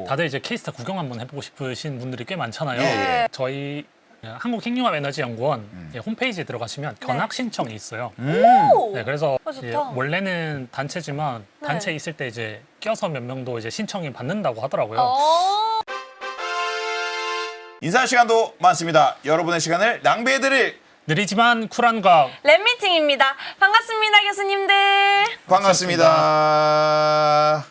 다들 이제 케이스타 구경 한번 해보고 싶으신 분들이 꽤 많잖아요. 예. 저희 한국핵융합에너지연구원 홈페이지에 들어가시면 견학 신청이 있어요. 오! 네, 그래서 좋다. 이제 원래는 단체지만 네. 단체 있을 때 이제 껴서 몇 명도 이제 신청이 받는다고 하더라고요. 인사 시간도 많습니다. 여러분의 시간을 낭비해드릴 느리지만 쿨한 과학. 랩미팅입니다. 반갑습니다, 교수님들. 반갑습니다.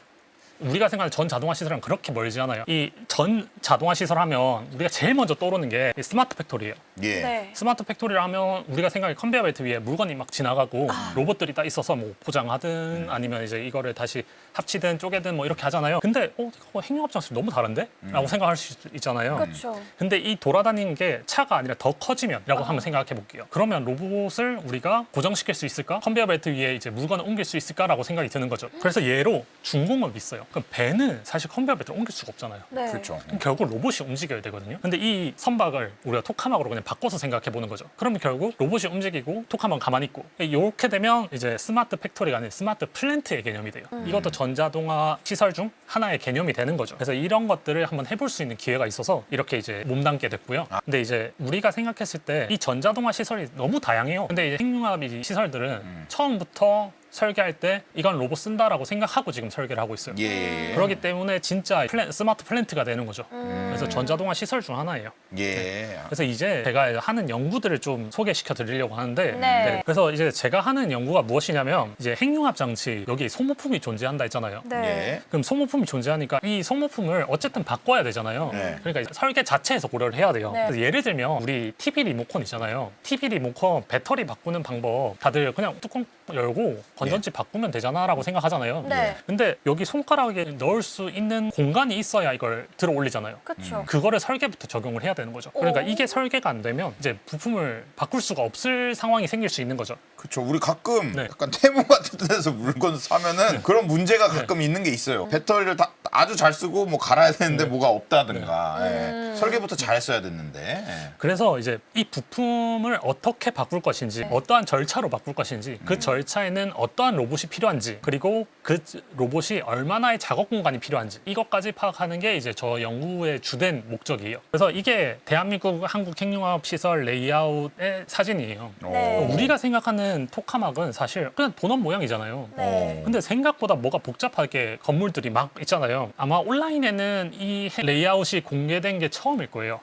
우리가 생각하는 전 자동화 시설은 그렇게 멀지 않아요. 이 전 자동화 시설 하면 우리가 제일 먼저 떠오르는 게 스마트 팩토리예요. 예. 네. 스마트 팩토리를 하면 우리가 생각해 컨베이어 벨트 위에 물건이 막 지나가고 로봇들이 딱 있어서 뭐 포장하든 아니면 이제 이거를 다시 합치든 쪼개든 뭐 이렇게 하잖아요. 근데 이거 핵융합 장치 너무 다른데? 라고 생각할 수 있잖아요. 그렇죠. 근데 이 돌아다니는 게 차가 아니라 더 커지면이라고 한번 생각해 볼게요. 그러면 로봇을 우리가 고정시킬 수 있을까? 컨베이어 벨트 위에 이제 물건을 옮길 수 있을까라고 생각이 드는 거죠. 그래서 얘로 중공업이 있어요. 그럼 배는 사실 컨베이어 벨트를 옮길 수가 없잖아요. 네. 그렇죠. 그럼 결국 로봇이 움직여야 되거든요. 근데 이 선박을 우리가 토카막으로 그냥 바꿔서 생각해 보는 거죠. 그러면 결국 로봇이 움직이고 토카막은 가만히 있고 이렇게 되면 이제 스마트 팩토리가 아닌 스마트 플랜트의 개념이 돼요. 이것도 전자동화 시설 중 하나의 개념이 되는 거죠. 그래서 이런 것들을 한번 해볼 수 있는 기회가 있어서 이렇게 이제 몸담게 됐고요. 근데 이제 우리가 생각했을 때 이 전자동화 시설이 너무 다양해요. 근데 이제 핵융합 시설들은 처음부터 설계할 때 이건 로봇 쓴다라고 생각하고 지금 설계를 하고 있어요. 예. 그렇기 때문에 진짜 스마트 플랜트가 되는 거죠. 그래서 전자동화 시설 중 하나예요. 예. 그래서 이제 제가 하는 연구들을 좀 소개시켜 드리려고 하는데 네. 그래서 이제 제가 하는 연구가 무엇이냐면 이제 핵융합 장치 여기 소모품이 존재한다 했잖아요. 네. 예. 그럼 소모품이 존재하니까 이 소모품을 어쨌든 바꿔야 되잖아요. 네. 그러니까 이제 설계 자체에서 고려를 해야 돼요. 네. 그래서 예를 들면 우리 TV 리모컨 있잖아요. TV 리모컨 배터리 바꾸는 방법 다들 그냥 뚜껑 열고 건전지 바꾸면 되잖아라고 생각하잖아요. 네. 근데 여기 손가락에 넣을 수 있는 공간이 있어야 이걸 들어 올리잖아요. 그렇죠. 그거를 설계부터 적용을 해야 되는 거죠. 그러니까 오. 이게 설계가 안 되면 이제 부품을 바꿀 수가 없을 상황이 생길 수 있는 거죠. 그렇죠. 우리 가끔 네. 약간 테무 같은 데서 물건 사면은 그런 문제가 가끔 있는 게 있어요. 배터리를 다 아주 잘 쓰고 뭐 갈아야 되는데 뭐가 없다든가. 예. 설계부터 잘 써야 됐는데. 예. 그래서 이제 이 부품을 어떻게 바꿀 것인지 어떠한 절차로 바꿀 것인지 그 절차에는 어떠한 로봇이 필요한지 그리고 그 로봇이 얼마나의 작업 공간이 필요한지 이것까지 파악하는 게 이제 저 연구의 주된 목적이에요. 그래서 이게 대한민국 한국 핵융합 시설 레이아웃의 사진이에요. 네. 우리가 생각하는 토카막은 사실 그냥 도넛 모양이잖아요. 네. 근데 생각보다 뭐가 복잡하게 건물들이 막 있잖아요. 아마 온라인에는 이 레이아웃이 공개된 게 처음일 거예요.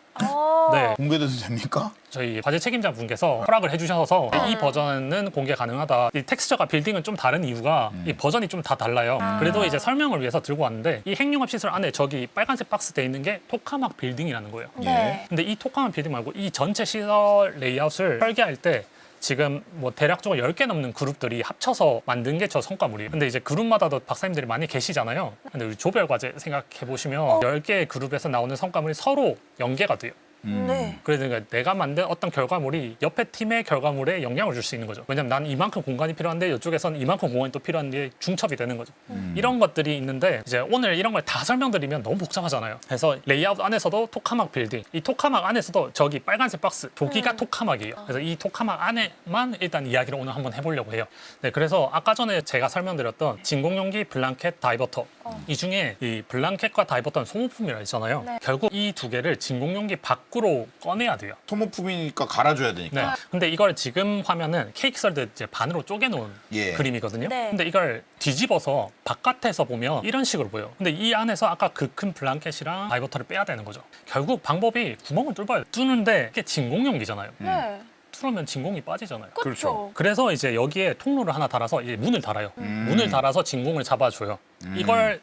네. 공개돼도 됩니까? 저희 과제 책임자 분께서 허락을 해주셔서 이 버전은 공개 가능하다. 이 텍스처가 빌딩은 좀 다른 이유가 이 버전이 좀 다 달라요. 그래도 이제 설명을 위해서 들고 왔는데 이 핵융합 시설 안에 저기 빨간색 박스 돼 있는 게 토카막 빌딩이라는 거예요. 네. 근데 이 토카막 빌딩 말고 이 전체 시설 레이아웃을 설계할 때 지금 뭐 대략적으로 10개 넘는 그룹들이 합쳐서 만든 게 저 성과물이에요. 근데 이제 그룹마다도 박사님들이 많이 계시잖아요. 근데 우리 조별 과제 생각해 보시면 10개의 그룹에서 나오는 성과물이 서로 연계가 돼요. 네. 그러니까 내가 만든 어떤 결과물이 옆에 팀의 결과물에 영향을 줄 수 있는 거죠. 왜냐면 난 이만큼 공간이 필요한데 이쪽에서는 이만큼 공간이 또 필요한 게 중첩이 되는 거죠. 이런 것들이 있는데 이제 오늘 이런 걸 다 설명드리면 너무 복잡하잖아요. 그래서 레이아웃 안에서도 토카막 빌딩, 이 토카막 안에서도 저기 빨간색 박스, 저기가 토카막이에요. 그래서 이 토카막 안에만 일단 이야기를 오늘 한번 해보려고 해요. 네, 그래서 아까 전에 제가 설명드렸던 진공용기 블랑켓 다이버터 이 중에 이 블랑켓과 다이버터는 소모품이라 했잖아요. 네. 결국 이 두 개를 진공용기 밖으로 꺼내야 돼요. 소모품이니까 갈아줘야 네. 되니까. 근데 이걸 지금 화면은 케이크 썰듯 이제 반으로 쪼개놓은 예. 그림이거든요. 네. 근데 이걸 뒤집어서 바깥에서 보면 이런 식으로 보여요. 근데 이 안에서 아까 그 큰 블랑켓이랑 다이버터를 빼야 되는 거죠. 결국 방법이 구멍을 뚫어요. 뚫는데 이게 진공용기잖아요. 네. 뚫으면 진공이 빠지잖아요. 그렇죠. 그래서 이제 여기에 통로를 하나 달아서 이제 문을 달아요. 문을 달아서 진공을 잡아줘요.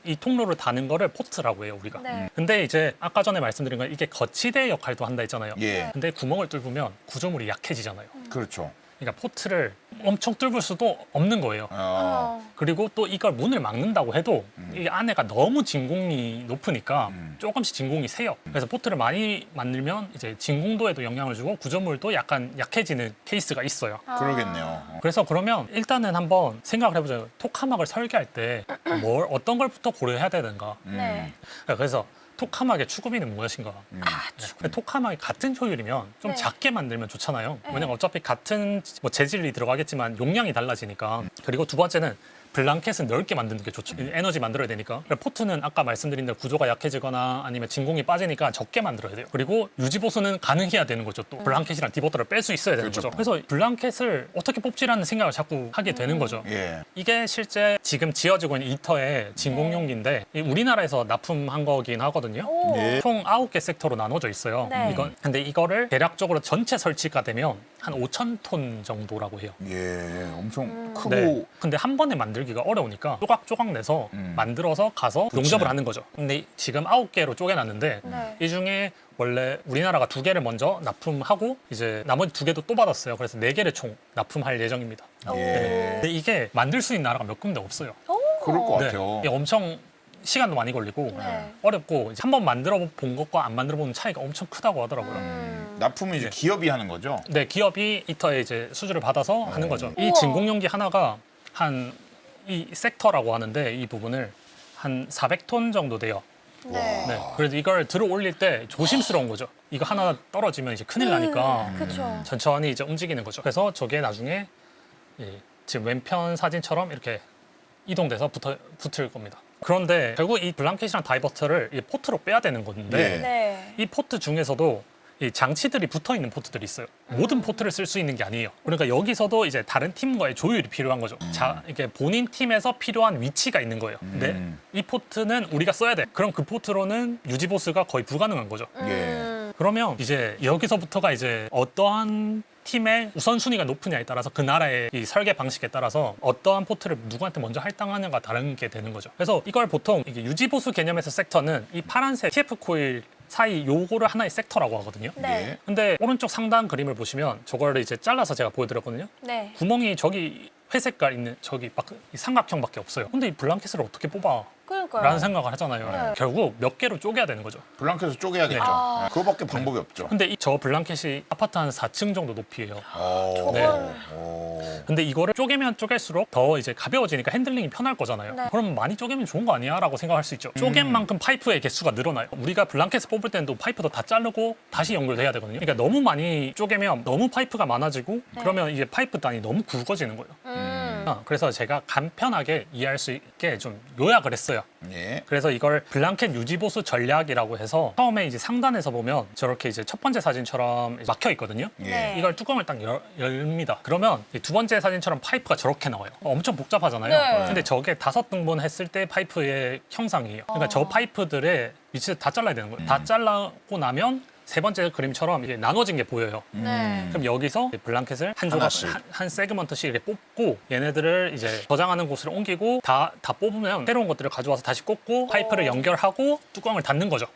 이 통로를 다는 거를 포트라고 해요, 우리가. 네. 근데 이제 아까 전에 말씀드린 건 이게 거치대 역할도 한다 했잖아요. 예. 근데 구멍을 뚫으면 구조물이 약해지잖아요. 그렇죠. 그러니까 포트를 엄청 뚫을 수도 없는 거예요. 그리고 또 이걸 문을 막는다고 해도 이 안에가 너무 진공이 높으니까 조금씩 진공이 새요. 그래서 포트를 많이 만들면 이제 진공도에도 영향을 주고 구조물도 약간 약해지는 케이스가 있어요. 그러겠네요. 그래서 그러면 일단은 한번 생각을 해보자요. 토카막을 설계할 때 어떤 걸부터 고려해야 되는가. 네. 그래서 토카막의 추구미는 무엇인가? 네. 토카막이 같은 효율이면 좀 네. 작게 만들면 좋잖아요. 왜냐면 어차피 같은 뭐 재질이 들어가겠지만 용량이 달라지니까. 그리고 두 번째는 블랑켓은 넓게 만드는 게 좋죠. 에너지 만들어야 되니까. 포트는 아까 말씀드린 대로 구조가 약해지거나 아니면 진공이 빠지니까 적게 만들어야 돼요. 그리고 유지보수는 가능해야 되는 거죠. 또 블랑켓이랑 디버터를 뺄 수 있어야 되는 그렇죠. 거죠. 그래서 블랑켓을 어떻게 뽑지라는 생각을 자꾸 하게 되는 거죠. 예. 이게 실제 지금 지어지고 있는 이터의 진공용기인데 이 우리나라에서 납품한 거긴 하거든요. 오. 예. 총 9개 섹터로 나눠져 있어요. 네. 근데 이거를 대략적으로 전체 설치가 되면 한 5,000톤 정도라고 해요. 예. 엄청 크고 네. 근데 한 번에 만들기가 어려우니까 조각조각 내서 만들어서 가서 용접을 하는 거죠. 근데 지금 9개로 쪼개놨는데 네. 이 중에 원래 우리나라가 2개를 먼저 납품하고 이제 나머지 2개도 또 받았어요. 그래서 4개를 총 납품할 예정입니다. 예. 근데 이게 만들 수 있는 나라가 몇 군데 없어요. 오. 그럴 것 네. 같아요. 이게 엄청 시간도 많이 걸리고 네. 어렵고 한 번 만들어 본 것과 안 만들어 보는 차이가 엄청 크다고 하더라고요. 납품은 이제 네. 기업이 하는 거죠. 네, 기업이 이터에 이제 수주를 받아서 하는 거죠. 이 우와. 진공용기 하나가 한 이 섹터라고 하는데 이 부분을 한 400톤 정도 돼요. 네. 네. 그래서 이걸 들어 올릴 때 조심스러운 거죠. 이거 하나 떨어지면 이제 큰일 나니까 그렇죠. 천천히 이제 움직이는 거죠. 그래서 저게 나중에 지금 왼편 사진처럼 이렇게 이동돼서 붙을 겁니다. 그런데 결국 이 블랑켓이랑 다이버터를 이 포트로 빼야 되는 건데 네. 네. 이 포트 중에서도 이 장치들이 붙어 있는 포트들이 있어요. 모든 포트를 쓸 수 있는 게 아니에요. 그러니까 여기서도 이제 다른 팀과의 조율이 필요한 거죠. 자, 이게 본인 팀에서 필요한 위치가 있는 거예요. 근데 이 포트는 우리가 써야 돼. 그럼 그 포트로는 유지 보수가 거의 불가능한 거죠. 예. 그러면 이제 여기서부터가 이제 어떠한 팀의 우선순위가 높으냐에 따라서 그 나라의 이 설계 방식에 따라서 어떠한 포트를 누구한테 먼저 할당하냐가 다른 게 되는 거죠. 그래서 이걸 보통 이게 유지보수 개념에서 섹터는 이 파란색 TF 코일 사이 요거를 하나의 섹터라고 하거든요. 네. 예. 근데 오른쪽 상단 그림을 보시면 저거를 이제 잘라서 제가 보여드렸거든요. 네. 구멍이 저기 회색깔 있는 저기 이 삼각형밖에 없어요. 근데 이 블랑켓을 어떻게 뽑아? 그러니까요. 라는 생각을 하잖아요. 네. 결국 몇 개로 쪼개야 되는 거죠. 블랑켓을 쪼개야겠죠. 아. 네. 그거밖에 방법이 없죠. 근데 저 블랑켓이 아파트 한 4층 정도 높이에요. 오. 네. 오. 근데 이거를 쪼개면 쪼갤수록 더 이제 가벼워지니까 핸들링이 편할 거잖아요. 네. 그럼 많이 쪼개면 좋은 거 아니야? 라고 생각할 수 있죠. 쪼갠 만큼 파이프의 개수가 늘어나요. 우리가 블랑켓을 뽑을 때는 또 파이프도 다 자르고 다시 연결돼야 되거든요. 그러니까 너무 많이 쪼개면 너무 파이프가 많아지고 네. 그러면 이제 파이프 단이 너무 굵어지는 거예요. 그래서 제가 간편하게 이해할 수 있게 좀 요약을 했어요. 예. 그래서 이걸 블랑켓 유지보수 전략이라고 해서 처음에 이제 상단에서 보면 저렇게 이제 첫 번째 사진처럼 막혀 있거든요. 예. 네. 이걸 뚜껑을 딱 엽니다. 그러면 이두 번째 사진처럼 파이프가 저렇게 나와요. 엄청 복잡하잖아요. 네. 근데 저게 5등분 했을 때 파이프의 형상이에요. 그러니까 저 파이프들의 위치를 다 잘라야 되는 거예요. 다 잘라고 나면 세 번째 그림처럼 이게 나눠진 게 보여요. 네. 그럼 여기서 블랑켓을 한 조각, 하나씩. 한 세그먼트씩 이렇게 뽑고 얘네들을 이제 저장하는 곳으로 옮기고 다 뽑으면 새로운 것들을 가져와서 다시 꽂고 파이프를 연결하고 뚜껑을 닫는 거죠.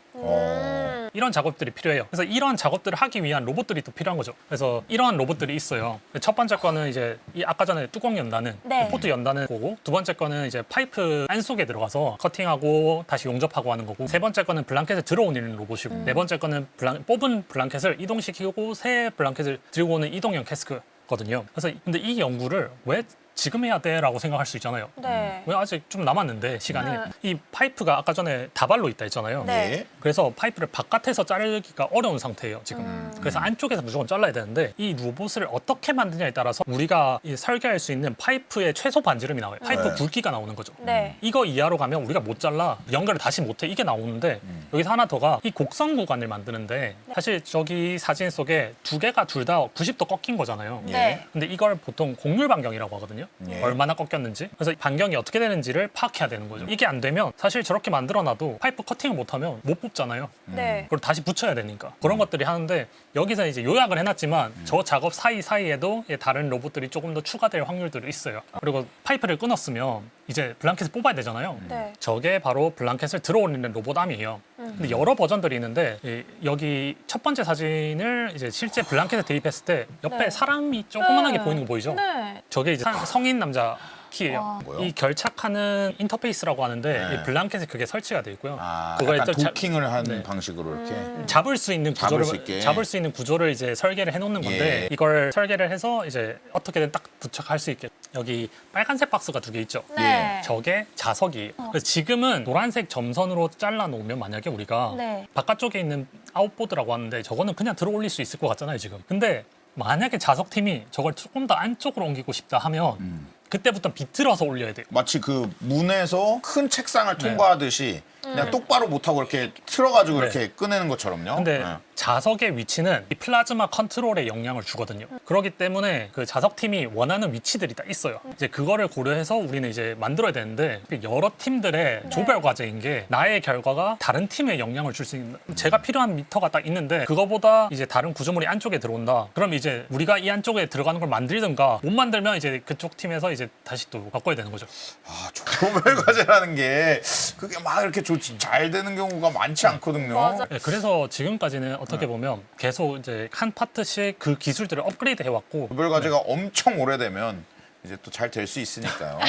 이런 작업들이 필요해요. 그래서 이런 작업들을 하기 위한 로봇들이 또 필요한 거죠. 그래서 이러한 로봇들이 있어요. 첫 번째 거는 이제 이 아까 전에 뚜껑 연다는 네. 포트 연다는 거고, 두 번째 거는 이제 파이프 안 속에 들어가서 커팅하고 다시 용접하고 하는 거고, 세 번째 거는 블랑켓을 들어오는 로봇이고, 네 번째 거는 뽑은 블랑켓을 이동시키고 새 블랑켓을 들고 오는 이동형 캐스크거든요. 그래서 근데 이 연구를 왜 지금 해야 돼라고 생각할 수 있잖아요. 네. 왜 아직 좀 남았는데 시간이 네. 이 파이프가 아까 전에 다발로 있다 했잖아요. 네. 예. 그래서 파이프를 바깥에서 자르기가 어려운 상태예요, 지금. 그래서 안쪽에서 무조건 잘라야 되는데 이 로봇을 어떻게 만드냐에 따라서 우리가 이 설계할 수 있는 파이프의 최소 반지름이 나와요. 파이프 네. 굵기가 나오는 거죠. 네. 이거 이하로 가면 우리가 못 잘라, 연결을 다시 못해, 이게 나오는데 여기서 하나 더가 이 곡선 구간을 만드는데 사실 저기 사진 속에 두 개가 둘 다 90도 꺾인 거잖아요. 네. 근데 이걸 보통 곡률 반경이라고 하거든요. 예. 얼마나 꺾였는지. 그래서 반경이 어떻게 되는지를 파악해야 되는 거죠. 이게 안 되면 사실 저렇게 만들어놔도 파이프 커팅을 못하면 못 뽑잖아요. 네. 그걸 다시 붙여야 되니까. 그런 것들이 하는데 여기서 이제 요약을 해놨지만 저 작업 사이사이에도 다른 로봇들이 조금 더 추가될 확률들이 있어요. 그리고 파이프를 끊었으면 이제 블랑켓을 뽑아야 되잖아요. 네. 저게 바로 블랑켓을 들어올리는 로봇암이에요. 근데 여러 버전들이 있는데 여기 첫 번째 사진을 이제 실제 블랑켓에 대입했을 때 옆에 네. 사람이 조그만하게 네. 보이는 거 보이죠? 네. 저게 이제 성인 남자 키예요. 뭐요? 이 결착하는 인터페이스라고 하는데 네. 이 블랑켓에 그게 설치가 돼 있고요. 아, 그거에 약간 또 자- 도킹을 한 네. 방식으로 이렇게. 잡을 수 있는 구조를 잡을 수 있게. 구조를 이제 설계를 해놓는 건데 예. 이걸 설계를 해서 이제 어떻게든 딱 부착할 수 있게 여기 빨간색 박스가 2개 있죠. 네. 저게 자석이에요. 그래서 지금은 노란색 점선으로 잘라 놓으면 만약에 우리가 네. 바깥쪽에 있는 아웃보드라고 하는데 저거는 그냥 들어 올릴 수 있을 것 같잖아요 지금. 근데 만약에 자석팀이 저걸 조금 더 안쪽으로 옮기고 싶다 하면 그때부터 비틀어서 올려야 돼요. 마치 그 문에서 큰 책상을 통과하듯이 그냥 똑바로 못하고 이렇게 틀어가지고 네. 이렇게 꺼내는 것처럼요. 근데 네. 자석의 위치는 이 플라즈마 컨트롤에 영향을 주거든요. 그렇기 때문에 그 자석팀이 원하는 위치들이 딱 있어요. 이제 그거를 고려해서 우리는 이제 만들어야 되는데 여러 팀들의 조별 과제인 게 나의 결과가 다른 팀에 영향을 줄 수 있는 제가 필요한 미터가 딱 있는데 그거보다 이제 다른 구조물이 안쪽에 들어온다. 그럼 이제 우리가 이 안쪽에 들어가는 걸 만들든가 못 만들면 이제 그쪽 팀에서 이제 다시 또 바꿔야 되는 거죠. 아, 조별 과제라는 게 그게 막 이렇게 잘 되는 경우가 많지 않거든요. 맞아. 네, 그래서 지금까지는 어떻게 보면 계속 이제 한 파트씩 그 기술들을 업그레이드 해왔고 조별 과제가 엄청 오래되면 이제 또 잘 될 수 있으니까요. 네.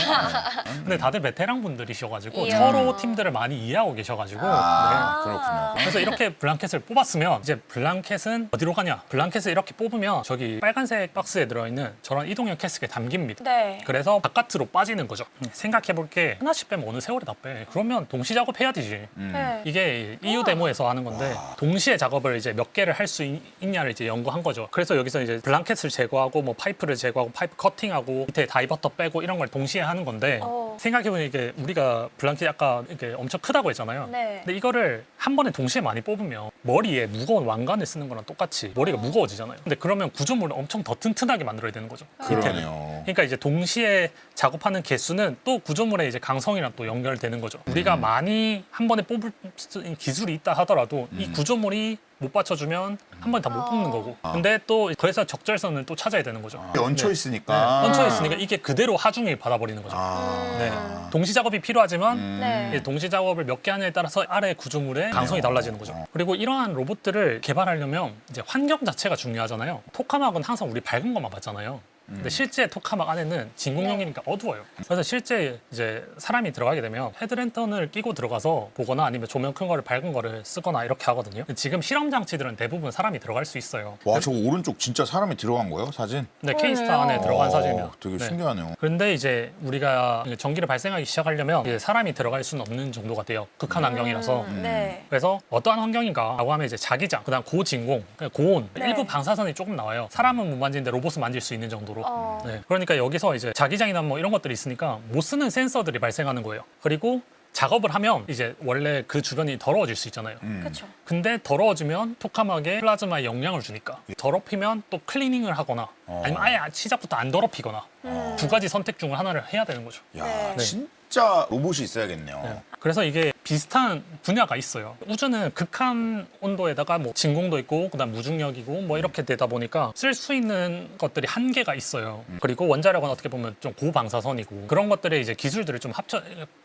근데 다들 베테랑 분들이셔가지고 이야. 서로 팀들을 많이 이해하고 계셔가지고 아, 네. 그렇군요. 그래서 이렇게 블랑켓을 뽑았으면 이제 블랑켓은 어디로 가냐? 블랑켓을 이렇게 뽑으면 저기 빨간색 박스에 들어있는 저런 이동형 캐스트에 담깁니다. 네. 그래서 바깥으로 빠지는 거죠. 생각해볼게 하나씩 빼면 어느 세월에 다 빼. 그러면 동시 작업해야 되지. 네. 이게 EU 데모에서 하는 건데 동시에 작업을 이제 몇 개를 할 수 있냐를 이제 연구한 거죠. 그래서 여기서 이제 블랑켓을 제거하고 뭐 파이프를 제거하고 파이프 커팅하고 밑에 다이버터 빼고 이런 걸 동시에 하는 건데 생각해보니 이게 우리가 블랑켓이 아까 이렇게 엄청 크다고 했잖아요. 네. 근데 이거를 한 번에 동시에 많이 뽑으면 머리에 무거운 왕관을 쓰는 거랑 똑같이 머리가 무거워지잖아요. 근데 그러면 구조물을 엄청 더 튼튼하게 만들어야 되는 거죠. 밑에는. 그러네요. 그러니까 이제 동시에 작업하는 개수는 또 구조물의 이제 강성이랑 또 연결되는 거죠. 우리가 많이 한 번에 뽑을 수 있는 기술이 있다 하더라도 이 구조물이 못 받쳐주면 한 번에 다 못 뽑는 거고. 근데 또 그래서 적절선을 또 찾아야 되는 거죠. 얹혀 네. 있으니까. 얹혀 있으니까 이게 그대로 하중을 받아버리는 거죠. 아. 네. 동시 작업이 필요하지만 네. 이제 동시 작업을 몇 개 하냐에 따라서 아래 구조물의 강성이 달라지는 거죠. 그리고 이러한 로봇들을 개발하려면 이제 환경 자체가 중요하잖아요. 토카막은 항상 우리 밝은 것만 봤잖아요. 근데 실제 토카막 안에는 진공용이니까 어두워요. 그래서 실제 이제 사람이 들어가게 되면 헤드랜턴을 끼고 들어가서 보거나 아니면 조명 큰 거를 밝은 거를 쓰거나 이렇게 하거든요. 지금 실험 장치들은 대부분 사람이 들어갈 수 있어요. 와, 저 오른쪽 진짜 사람이 들어간 거예요? 사진? 네, 케이스타 안에 들어간 사진이요. 되게 네. 신기하네요. 그런데 이제 우리가 전기를 발생하기 시작하려면 이제 사람이 들어갈 수는 없는 정도가 돼요. 극한 환경이라서. 네. 그래서 어떠한 환경인가라고 하면 이제 자기장, 그다음 고진공, 고온, 네. 일부 방사선이 조금 나와요. 사람은 못 만지는데 로봇은 만질 수 있는 정도로. 어. 네. 그러니까 여기서 이제 자기장이나 뭐 이런 것들이 있으니까 못 쓰는 센서들이 발생하는 거예요. 그리고 작업을 하면 이제 원래 그 주변이 더러워질 수 있잖아요. 그렇죠. 근데 더러워지면 토카막에 플라즈마에 영향을 주니까 더럽히면 또 클리닝을 하거나 아니면 아예 시작부터 안 더럽히거나 두 가지 선택 중을 하나를 해야 되는 거죠. 야, 네. 진짜 로봇이 있어야겠네요. 네. 그래서 이게 비슷한 분야가 있어요. 우주는 극한 온도에다가 뭐 진공도 있고 그다음 무중력이고 뭐 이렇게 되다 보니까 쓸 수 있는 것들이 한계가 있어요. 그리고 원자력은 어떻게 보면 좀 고방사선이고 그런 것들의 이제 기술들을 좀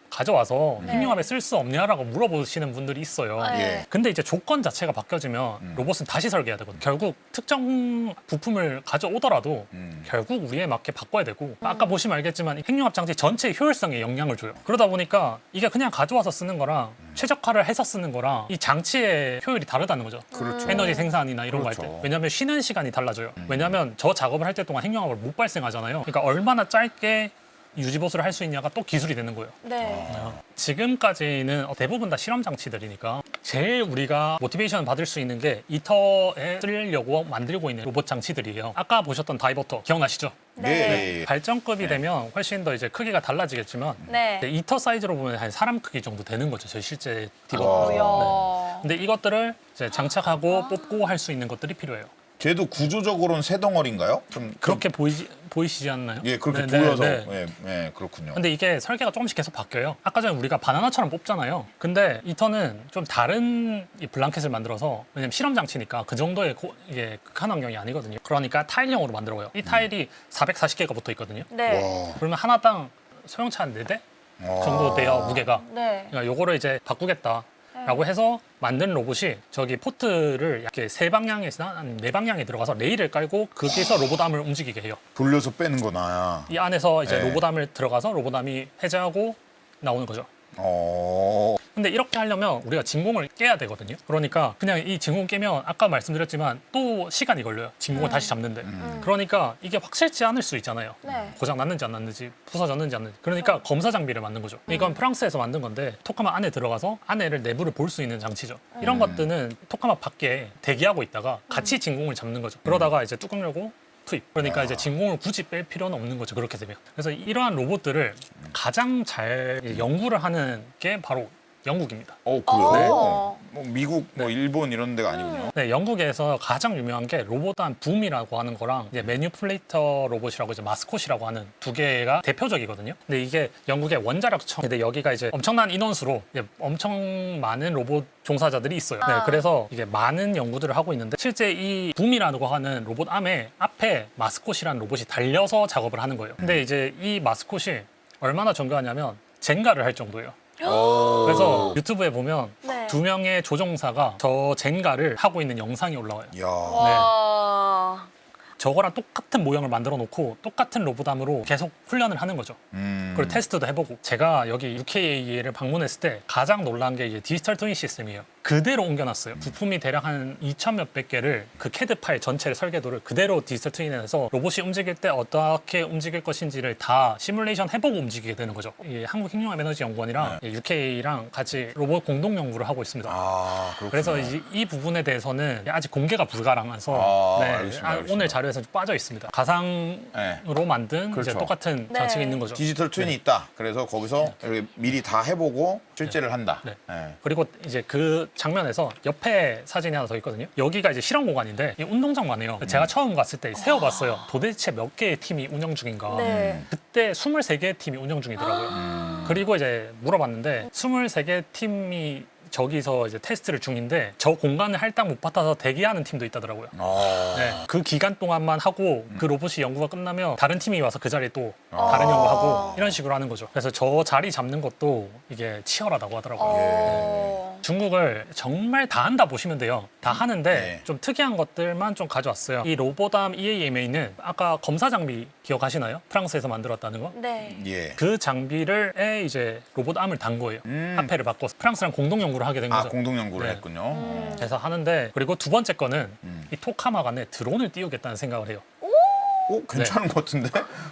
가져와서 네. 핵융합에 쓸 수 없냐라고 물어보시는 분들이 있어요. 네. 예. 근데 이제 조건 자체가 바뀌어지면 로봇은 다시 설계해야 되거든요. 결국 특정 부품을 가져오더라도 결국 우리에 맞게 바꿔야 되고 아까 보시면 알겠지만 이 핵융합 장치 전체의 효율성에 영향을 줘요. 그러다 보니까 이게 그냥 가져와서 쓰는 거랑 최적화를 해서 쓰는 거랑 이 장치의 효율이 다르다는 거죠. 그렇죠. 에너지 생산이나 이런 거 할 그렇죠. 때. 왜냐하면 쉬는 시간이 달라져요. 왜냐하면 저 작업을 할 때 동안 핵융합을 못 발생하잖아요. 그러니까 얼마나 짧게 유지보수를 할 수 있냐가 또 기술이 되는 거예요. 네. 지금까지는 대부분 다 실험 장치들이니까 제일 우리가 모티베이션 받을 수 있는 게 이터에 쓰려고 만들고 있는 로봇 장치들이에요. 아까 보셨던 다이버터 기억나시죠? 네. 발전급이 되면 훨씬 더 이제 크기가 달라지겠지만 네. 이터 사이즈로 보면 한 사람 크기 정도 되는 거죠. 저희 실제 아. 디버터. 오야. 근데 이것들을 이제 장착하고 뽑고 할 수 있는 것들이 필요해요. 걔도 구조적으로는 새 덩어리인가요? 좀 그렇게 보이시지 않나요? 예, 그렇게 네, 보여서 네. 예, 예, 그렇군요. 근데 이게 설계가 조금씩 계속 바뀌어요. 아까 전에 우리가 바나나처럼 뽑잖아요. 근데 이터는 좀 다른 이 블랑켓을 만들어서 왜냐면 실험 장치니까 그 정도의 이게 극한 환경이 아니거든요. 그러니까 타일형으로 만들어요. 이 타일이 440개가 붙어 있거든요. 네. 와. 그러면 하나당 소형차 한 4대 정도 돼요, 무게가. 네. 그러니까 요거를 이제 바꾸겠다라고 해서 만든 로봇이 저기 포트를 이렇게 세 방향에서 한 네 방향에 들어가서 레일을 깔고 거기서 로봇암을 움직이게 해요. 돌려서 빼는 거나. 이 안에서 이제 네. 로봇암을 들어가서 로봇암이 해제하고 나오는 거죠. 어. 근데 이렇게 하려면 우리가 진공을 깨야 되거든요. 그러니까 그냥 이 진공 깨면 아까 말씀드렸지만 또 시간이 걸려요. 진공을 다시 잡는데. 그러니까 이게 확실치 않을 수 있잖아요. 네. 고장 났는지 안 났는지 부서졌는지 안 났는지. 그러니까 검사 장비를 만든 거죠. 이건 프랑스에서 만든 건데 토카막 안에 들어가서 안에를 내부를 볼 수 있는 장치죠. 이런 것들은 토카막 밖에 대기하고 있다가 같이 진공을 잡는 거죠. 그러다가 이제 뚜껑 열고 투입. 그러니까 이제 진공을 굳이 뺄 필요는 없는 거죠. 그렇게 되면. 그래서 이러한 로봇들을 가장 잘 연구를 하는 게 바로 영국입니다. 그래요? 어. 뭐 미국, 뭐 일본 이런 데가 아니군요. 네, 영국에서 가장 유명한 게 로봇한 붐이라고 하는 거랑 이제 매니플레이터 로봇이라고 이제 마스콧이라고 하는 두 개가 대표적이거든요. 근데 이게 영국의 원자력청. 근데 여기가 이제 엄청난 인원수로 이제 엄청 많은 로봇 종사자들이 있어요. 네, 그래서 이게 많은 연구들을 하고 있는데 실제 이 붐이라고 하는 로봇 암에 앞에 마스콧이라는 로봇이 달려서 작업을 하는 거예요. 근데 이제 이 마스콧이 얼마나 정교하냐면 젠가를 할 정도예요. 그래서 유튜브에 보면 네. 2명의 조종사가 저 젠가를 하고 있는 영상이 올라와요. 이야. 와. 저거랑 똑같은 모형을 만들어 놓고 똑같은 로봇암으로 계속 훈련을 하는 거죠. 그리고 테스트도 해보고. 제가 여기 UKA를 방문했을 때 가장 놀란 게 이제 디지털 트윈 시스템이에요. 그대로 옮겨놨어요. 부품이 대략 한 2천 몇백 개를 그 CAD 파일 전체의 설계도를 그대로 디지털 트윈에서 로봇이 움직일 때 어떻게 움직일 것인지를 다 시뮬레이션 해보고 움직이게 되는 거죠. 이 한국핵융합에너지연구원이랑 UKA랑 같이 로봇 공동 연구를 하고 있습니다. 그렇구나. 그래서 이 부분에 대해서는 아직 공개가 불가능해서 알겠습니다. 오늘 자료에서 좀 빠져 있습니다. 가상으로 만든 그렇죠. 이제 똑같은 네. 장치가 있는 거죠. 디지털 트윈이 있다. 그래서 거기서 이렇게 미리 다 해보고 실제를 한다. 네. 네. 그리고 이제 그 장면에서 옆에 사진이 하나 더 있거든요. 여기가 이제 실험 공간인데 이 운동장만 해요. 제가 처음 갔을 때 세어봤어요. 도대체 몇 개의 팀이 운영 중인가. 네. 그때 23개의 팀이 운영 중이더라고요. 그리고 이제 물어봤는데 23개 팀이 저기서 이제 테스트를 중인데 저 공간을 할당 못 받아서 대기하는 팀도 있다더라고요. 네, 그 기간 동안만 하고 그 로봇이 연구가 끝나면 다른 팀이 와서 그 자리에 또 다른 연구하고 이런 식으로 하는 거죠. 그래서 저 자리 잡는 것도 이게 치열하다고 하더라고요. 중국을 정말 다 한다 보시면 돼요. 다 하는데 네. 좀 특이한 것들만 좀 가져왔어요. 이 로보담 EAMA는 아까 검사 장비 기억하시나요? 프랑스에서 만들었다는 거? 네. 예. 그 장비를 이제 로봇암을 단 거예요. 앞에를 바꿔서 프랑스랑 공동 연구를 하게 된 거죠. 공동 연구를 네. 했군요. 그래서 하는데 그리고 두 번째 거는 이 토카마간에 드론을 띄우겠다는 생각을 해요. 괜찮은 것 같은데?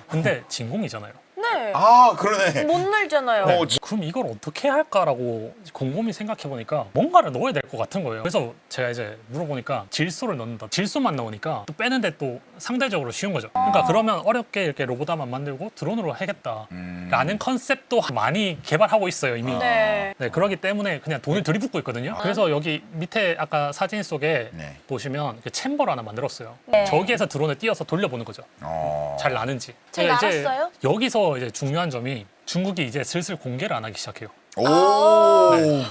근데 진공이잖아요. 네. 그러네. 못 늘잖아요. 그럼 이걸 어떻게 할까라고 곰곰이 생각해 보니까 뭔가를 넣어야 될 것 같은 거예요. 그래서 제가 이제 물어보니까 질소를 넣는다. 질소만 넣으니까 또 빼는데 또 상대적으로 쉬운 거죠. 그러니까 그러면 어렵게 이렇게 로보다만 만들고 드론으로 하겠다라는 컨셉도 많이 개발하고 있어요 이미. 네. 네, 그러기 때문에 그냥 돈을 들이붓고 있거든요. 그래서 여기 밑에 아까 사진 속에 네. 보시면 그 챔버를 하나 만들었어요. 네. 저기에서 드론을 띄워서 돌려보는 거죠. 잘 나는지. 잘 그러니까 이제 날았어요? 여기서 이제 중요한 점이 중국이 이제 슬슬 공개를 안 하기 시작해요.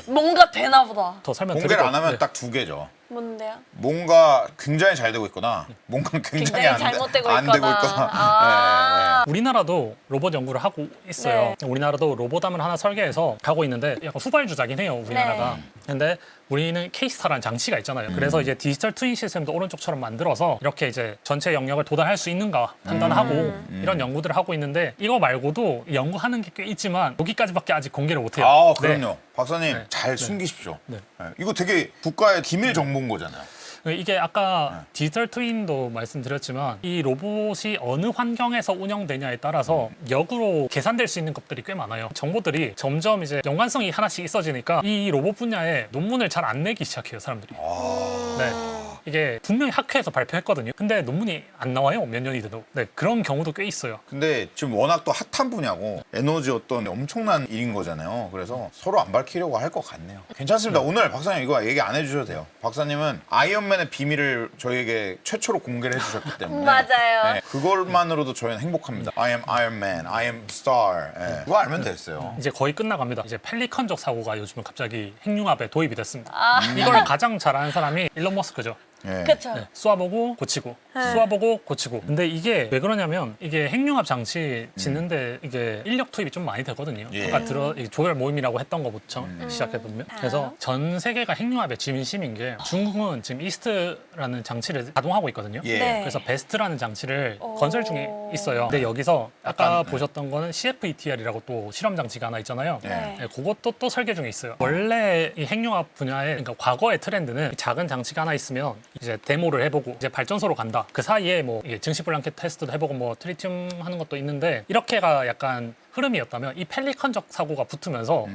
뭔가 되나 보다. 더 설명 공개를 드리고. 안 하면 네. 딱 두 개죠. 뭔데요? 뭔가 굉장히 잘 되고 있거나 뭔가 굉장히 굉장히 안 잘못되고 안 되고 있거나. 있거나. 우리나라도 로봇 연구를 하고 있어요. 우리나라도 로봇함을 하나 설계해서 가고 있는데 약간 후발주자긴 해요, 우리나라가. 네. 근데 우리는 케이스타라는 장치가 있잖아요. 그래서 이제 디지털 트윈 시스템도 오른쪽처럼 만들어서 이렇게 이제 전체 영역을 도달할 수 있는가 판단하고 이런 연구들을 하고 있는데 이거 말고도 연구하는 게 꽤 있지만 여기까지밖에 아직 공개를 못 해요. 그럼요. 네. 박사님 네. 잘 숨기십시오. 네. 네. 이거 되게 국가의 기밀 정보인 거잖아요. 이게 아까 디지털 트윈도 말씀드렸지만 이 로봇이 어느 환경에서 운영되냐에 따라서 역으로 계산될 수 있는 것들이 꽤 많아요. 정보들이 점점 이제 연관성이 하나씩 있어지니까 이 로봇 분야에 논문을 잘 안 내기 시작해요, 사람들이. 네. 이게 분명히 학회에서 발표했거든요. 근데 논문이 안 나와요, 몇 년이 돼도. 네, 그런 경우도 꽤 있어요. 근데 지금 워낙 또 핫한 분야고 에너지 어떤 엄청난 일인 거잖아요. 그래서 서로 안 밝히려고 할 것 같네요. 괜찮습니다. 오늘 박사님 이거 얘기 안 해주셔도 돼요. 박사님은 아이언맨의 비밀을 저희에게 최초로 공개를 해주셨기 때문에 맞아요. 네, 그걸만으로도 저희는 행복합니다. I am Iron Man, I am Star. 네, 그거 알면 됐어요. 이제 거의 끝나갑니다. 이제 펠리컨적 사고가 요즘은 갑자기 핵융합에 도입이 됐습니다. 이걸 가장 잘하는 사람이 일론 머스크죠. 네. 그쵸. 네, 쏘아보고 고치고 쏘아보고 고치고. 근데 이게 왜 그러냐면 이게 핵융합 장치 짓는데 이게 인력 투입이 좀 많이 되거든요. 예. 아까 이 조별 모임이라고 했던 거부터 시작해 보면 그래서 전 세계가 핵융합의 진심인 게 중국은 지금 이스트라는 장치를 가동하고 있거든요. 예. 네. 그래서 베스트라는 장치를 건설 중에 있어요. 근데 여기서 아까 약간, 보셨던 거는 CFETR이라고 또 실험 장치가 하나 있잖아요. 네. 네, 그것도 또 설계 중에 있어요. 원래 이 핵융합 분야의 그러니까 과거의 트렌드는 이 작은 장치가 하나 있으면 이제 데모를 해보고 이제 발전소로 간다. 그 사이에 뭐 이게 증식 블랑켓 테스트도 해보고 뭐 트리튬 하는 것도 있는데 이렇게가 약간 흐름이었다면 이 펠리컨적 사고가 붙으면서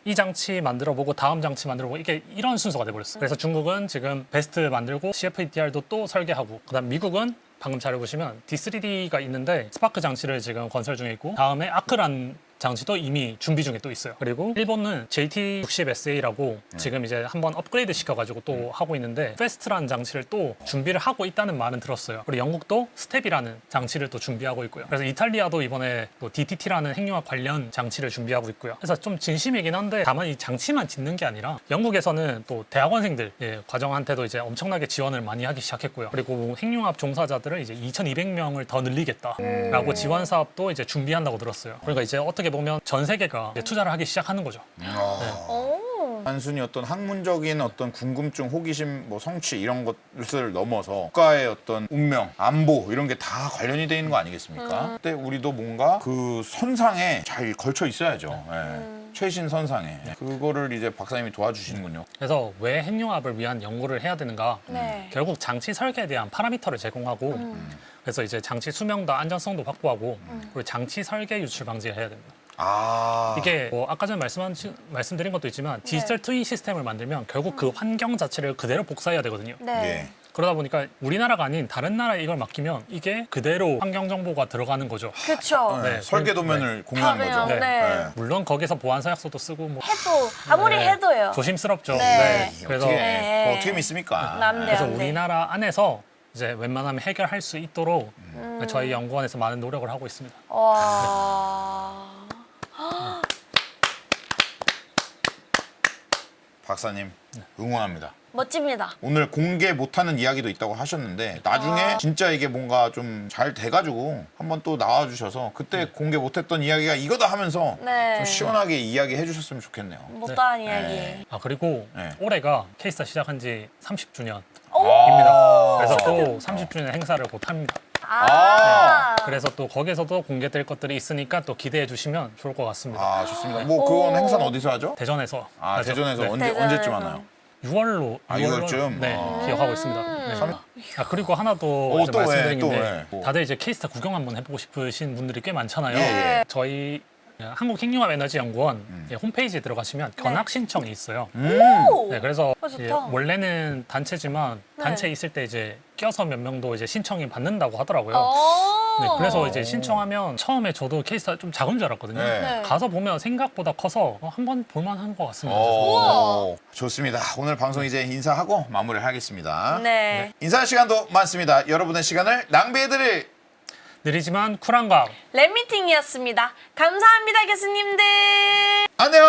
이 장치 만들어보고 다음 장치 만들어보고 이게 이런 순서가 돼버렸어요. 그래서 중국은 지금 베스트 만들고 CFETR도 또 설계하고 그다음 미국은 방금 자료 보시면 D3D가 있는데 스파크 장치를 지금 건설 중에 있고 다음에 아크란 장치도 이미 준비 중에 또 있어요. 그리고 일본은 JT60SA라고 지금 이제 한번 업그레이드 시켜가지고 또 하고 있는데 페스트라는 장치를 또 준비를 하고 있다는 말은 들었어요. 그리고 영국도 스텝이라는 장치를 또 준비하고 있고요. 그래서 이탈리아도 이번에 또 DTT라는 핵융합 관련 장치를 준비하고 있고요. 그래서 좀 진심이긴 한데 다만 이 장치만 짓는 게 아니라 영국에서는 또 대학원생들 과정한테도 이제 엄청나게 지원을 많이 하기 시작했고요. 그리고 핵융합 종사자들을 이제 2,200명을 더 늘리겠다라고 지원 사업도 이제 준비한다고 들었어요. 그러니까 이제 어떻게 보면 전 세계가 이제 투자를 하기 시작하는 거죠. 오. 단순히 어떤 학문적인 어떤 궁금증, 호기심, 뭐 성취 이런 것을 넘어서 국가의 어떤 운명, 안보 이런 게 다 관련이 돼 있는 거 아니겠습니까? 그때 우리도 뭔가 그 선상에 잘 걸쳐 있어야죠. 예. 최신 선상에. 그거를 이제 박사님이 도와주시는군요. 그래서 왜 핵융합을 위한 연구를 해야 되는가? 네. 결국 장치 설계에 대한 파라미터를 제공하고 그래서 이제 장치 수명도 안전성도 확보하고 그리고 장치 설계 유출 방지를 해야 됩니다. 아. 이게 뭐 아까 전에 말씀드린 것도 있지만 디지털 트윈 시스템을 만들면 결국 그 환경 자체를 그대로 복사해야 되거든요. 네. 예. 그러다 보니까 우리나라가 아닌 다른 나라에 이걸 맡기면 이게 그대로 환경 정보가 들어가는 거죠. 그렇죠. 네, 네. 설계 도면을 공유하는 그러면, 거죠. 네. 물론 거기서 보안 서약서도 쓰고 뭐 해도 아무리 네, 해도요. 조심스럽죠. 네. 그래서 어떻게, 네. 뭐 어떻게 믿습니까? 남대. 그래서 네. 우리나라 안에서 이제 웬만하면 해결할 수 있도록 저희 연구원에서 많은 노력을 하고 있습니다. 와. 박사님 응원합니다. 멋집니다. 오늘 공개 못하는 이야기도 있다고 하셨는데 나중에 진짜 이게 뭔가 좀 잘 돼가지고 한번 또 나와주셔서 그때 공개 못했던 이야기가 이이거다 하면서 네. 좀 시원하게 이야기해 주셨으면 좋겠네요. 못다한 이야기. 네. 아 그리고 네. 올해가 케이스타 시작한 지 30주년입니다. 오! 그래서 또 30주년 행사를 곧 합니다. 아. 그래서 또 거기서도 공개될 것들이 있으니까 또 기대해 주시면 좋을 것 같습니다. 아 좋습니다. 뭐 그건 오. 행사는 어디서 하죠? 대전에서 아 하죠. 대전에서 네. 언제쯤 대전에서. 하나요? 6월로 아, 6월쯤? 네, 아. 기억하고 있습니다. 네. 아 그리고 하나 더 오, 이제 또 왜, 말씀드린 또 게 왜? 다들 이제 케이스타 구경 한번 해보고 싶으신 분들이 꽤 많잖아요. 예, 예. 저희 한국핵융합에너지연구원 홈페이지에 들어가시면 견학 신청이 있어요. 오! 네, 그래서 좋다. 이제 원래는 단체지만 네. 단체 있을 때 이제 껴서 몇 명도 이제 신청이 받는다고 하더라고요. 오. 네, 그래서 이제 신청하면 처음에 저도 케이스가 좀 작은 줄 알았거든요. 네. 네. 가서 보면 생각보다 커서 한번 볼만한 것 같습니다. 오, 좋습니다. 오늘 방송 이제 인사하고 마무리를 하겠습니다. 네. 인사 시간도 많습니다. 여러분의 시간을 낭비해드릴 느리지만 쿨한 과학. 랩미팅이었습니다. 감사합니다, 교수님들. 안녕.